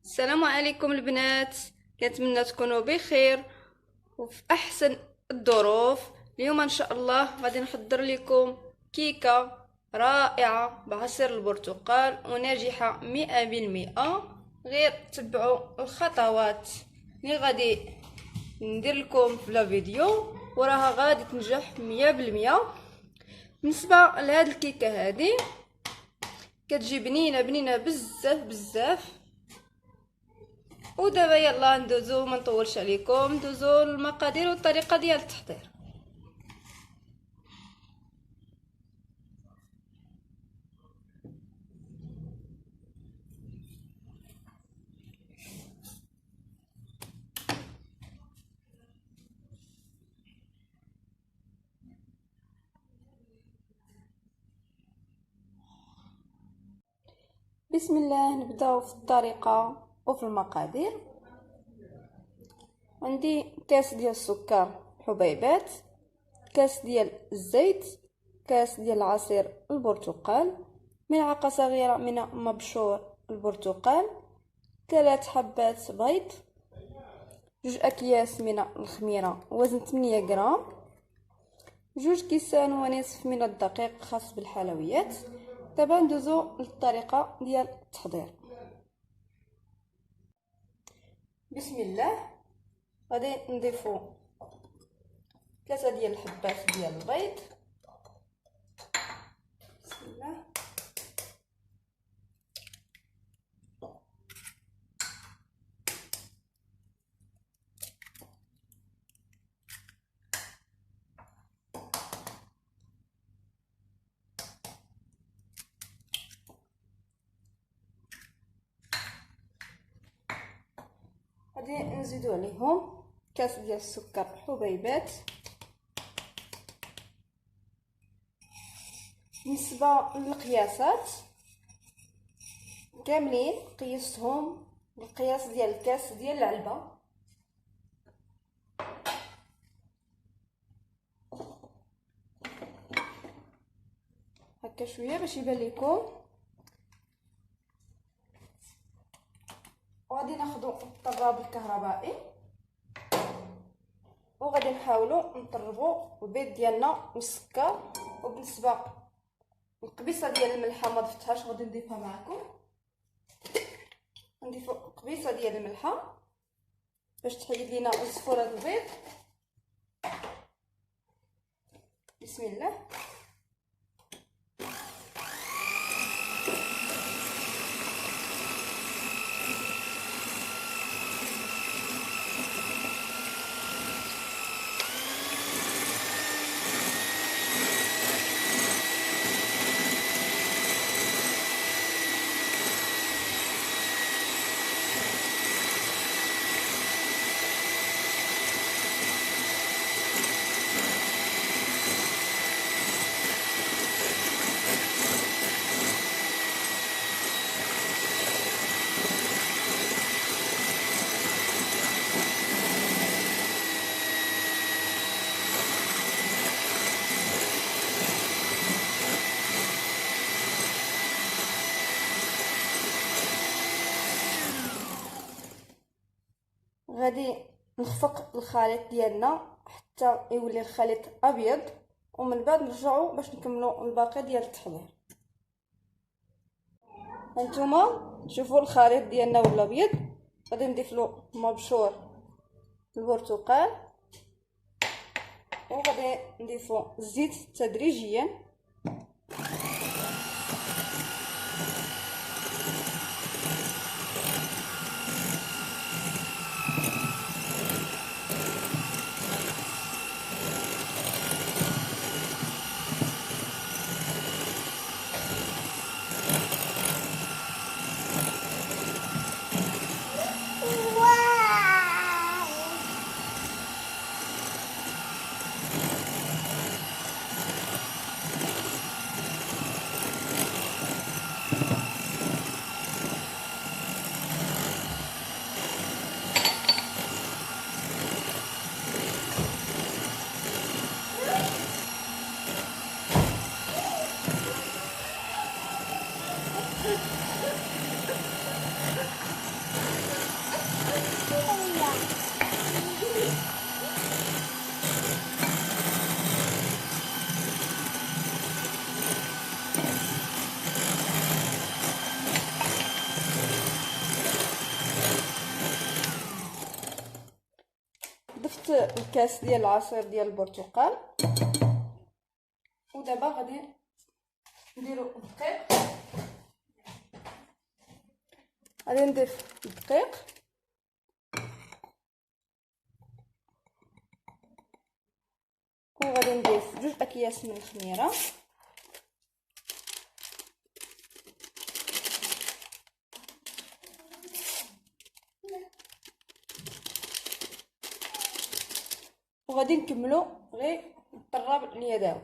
السلام عليكم البنات. كنتمنى تكونوا بخير وفي احسن الظروف. اليوم ان شاء الله غادي نحضر لكم كيكه رائعه بعصير البرتقال وناجحه 100%. غير تبعوا الخطوات اللي غادي ندير لكم في الفيديو وراها غادي تنجح 100%. بالنسبه لهاد الكيكه هذه كتجي بنينه بزاف بزاف. ودابا يلا ندوزو، ما نطولش عليكم، ندوزو المقادير والطريقه ديال التحضير. بسم الله، نبداو في الطريقه وفي المقادير. عندي كاس ديال السكر حبيبات، كاس ديال الزيت، كاس ديال عصير البرتقال، ملعقه صغيره من مبشور البرتقال، 3 حبات بيض، 2 اكياس من الخميره وزن 8 غرام، 2 كيسان ونصف من الدقيق خاص بالحلويات. دابا ندوزو للطريقه ديال التحضير. بسم الله، غادي نضيفو 3 ديال الحبات ديال البيض. بسم الله، غادي نزيدو عليهم كاس ديال السكر حبيبات. بالنسبه للقياسات كاملين قيستهم بالقياس ديال الكاس ديال العلبه. هكا شويه باش يبان لكم. وغادي ناخذوا الطراب الكهربائي وغادي نحاولوا نطربوا البيض ديالنا والسكر. وبالنسبه القبيصه ديال الملحه ما ضفتهاش، غادي نضيفها معكم. نضيفوا قبيصه ديال الملحه باش تحيد لينا زفوره البيض. بسم الله، غادي نخفق الخليط ديالنا حتى يولي الخليط ابيض، ومن بعد نرجعوا باش نكملوا الباقي ديال التحضير. هانتوما شوفوا الخليط ديالنا ولا ابيض. غادي نضيف له مبشور البرتقال وغادي نضيفوا الزيت تدريجيا. درت الكاس ديال العصير ديال البرتقال. ودابا غادي نديرو الدقيق. غادي نضيف الدقيق وغادي نضيف 2 اكياس من الخميره. وغادي نكملو غير بالطراب اليدوي.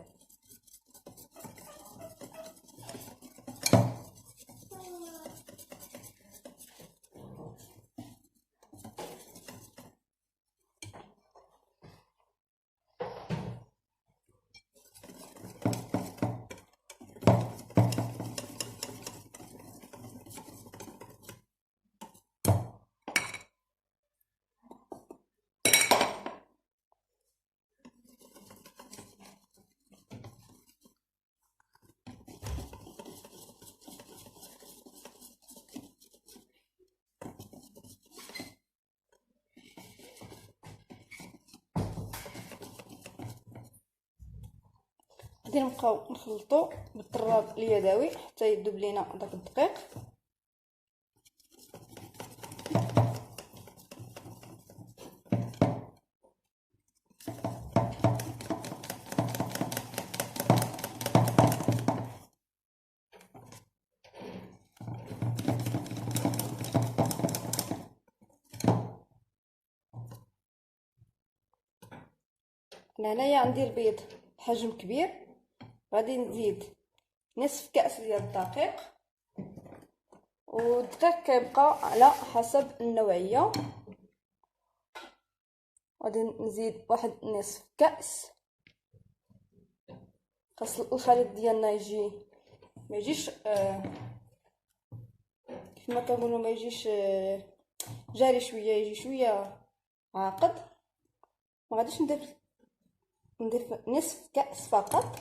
غادي نبقاو نخلطو بالطراب اليدوي حتى يذوب لينا داك الدقيق. هنايا عندي البيض بحجم كبير، غادي نزيد نصف كأس ديال الدقيق، والدقيق كيبقى على حسب النوعيه. غادي نزيد واحد نصف كأس. خاص الخليط ديالنا ما يجيش كيف ما كنقولوا ما يجيش جاري شويه، يجي شويه عاقد. ما غاديش ندير نصف كأس فقط.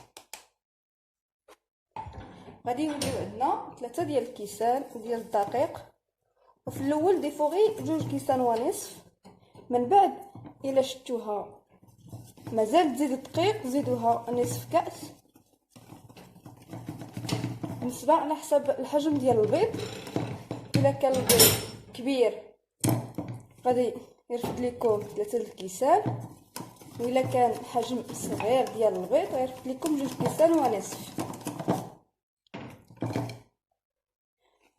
غادي يوليو عندنا 3 ديال الكيسان ديال الدقيق، وفي الاول ضيفوا غير 2 كيسان ونصف. من بعد الا شفتوها مازال تزيد الدقيق زيدوها نصف كأس، بالنسبه على حسب الحجم ديال البيض. الا كان البيض كبير غادي يرفد لكم 3 الكيسان، وإلا كان حجم صغير ديال البيض غيرفد لكم 2 كيسان ونصف.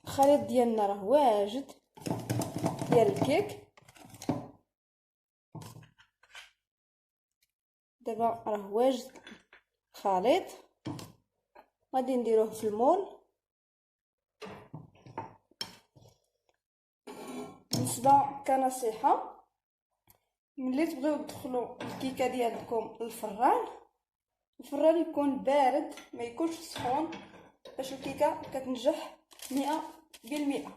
الخليط ديالنا راه واجد ديال الكيك. دابا راه واجد خليط، غادي نديروه في المول. بالنسبه كنصيحه، ملي تبغيو تدخلوا الكيكه ديالكم للفران، الفران يكون بارد ما يكونش سخون باش الكيكه كتنجح 100%.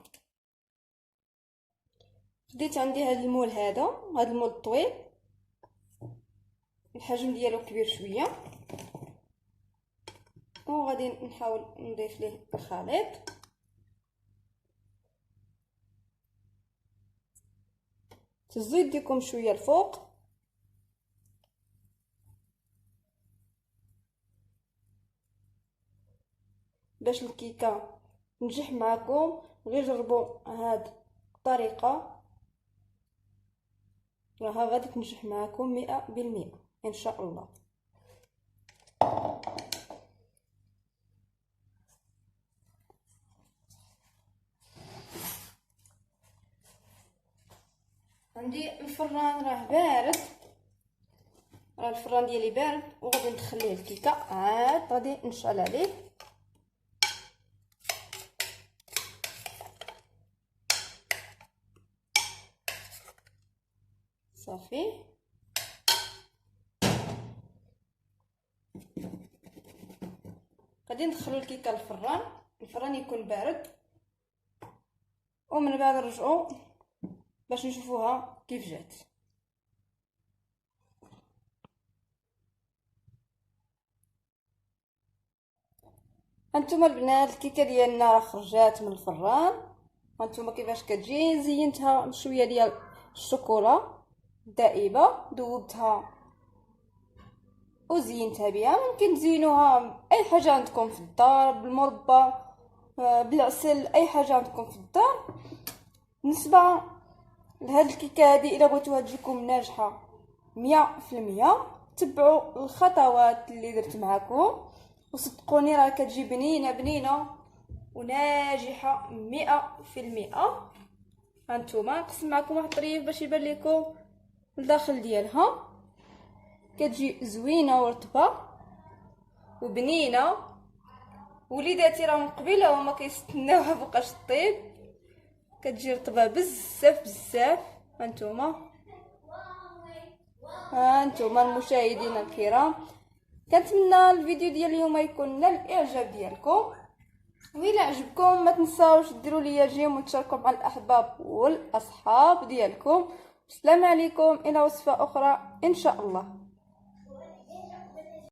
خديت عندي هذا المول، هذا المول الطويل، الحجم ديالو كبير شويه، وغادي نحاول نضيف ليه الخليط. تزيد يديكم شويه الفوق باش الكيكه تنجح معكم. غير جربوا هاد الطريقه راها غادي تنجح معكم 100% ان شاء الله. عندي الفران راه بارد، راه الفران ديالي بارد، وغادي ندخل ليه الكيكه. عاد غادي نشعل عليه. صافي، غادي ندخلوا الكيكه للفران. الفران يكون بارد، ومن بعد نرجعوا باش نشوفوها كيف جات. هانتوما البنات الكيكه ديالنا راه خرجات من الفران. هانتوما كيفاش كتجي. زينتها بشويه ديال الشوكولا دائبة ذوبتها وزينتها بها. ممكن تزينوها اي حاجه عندكم في الدار، بالمربى، بالعسل، اي حاجه عندكم في الدار. بالنسبه لهاد الكيكه هادي الا بغيتوها تجيكم ناجحه 100%، تبعوا الخطوات اللي درت معاكم وصدقوني راه كتجي بنينه بنينه وناجحه 100%. هانتوما نقسم معكم واحد الطريف باش يبان لكم الداخل ديالها. كتجي زوينه ورطبه وبنينه. وليداتي راه من قبيله هما كيستناوها فوقاش طيب، كتجي رطبه بزاف بزاف. هانتوما المشاهدين الكرام، كنتمنى الفيديو ديال اليوم يكون نال الاعجاب ديالكم، وإلا عجبكم ما تنساوش ديروا لي جيم وتشاركوا مع الاحباب والاصحاب ديالكم. السلام عليكم، الى وصفه اخرى ان شاء الله.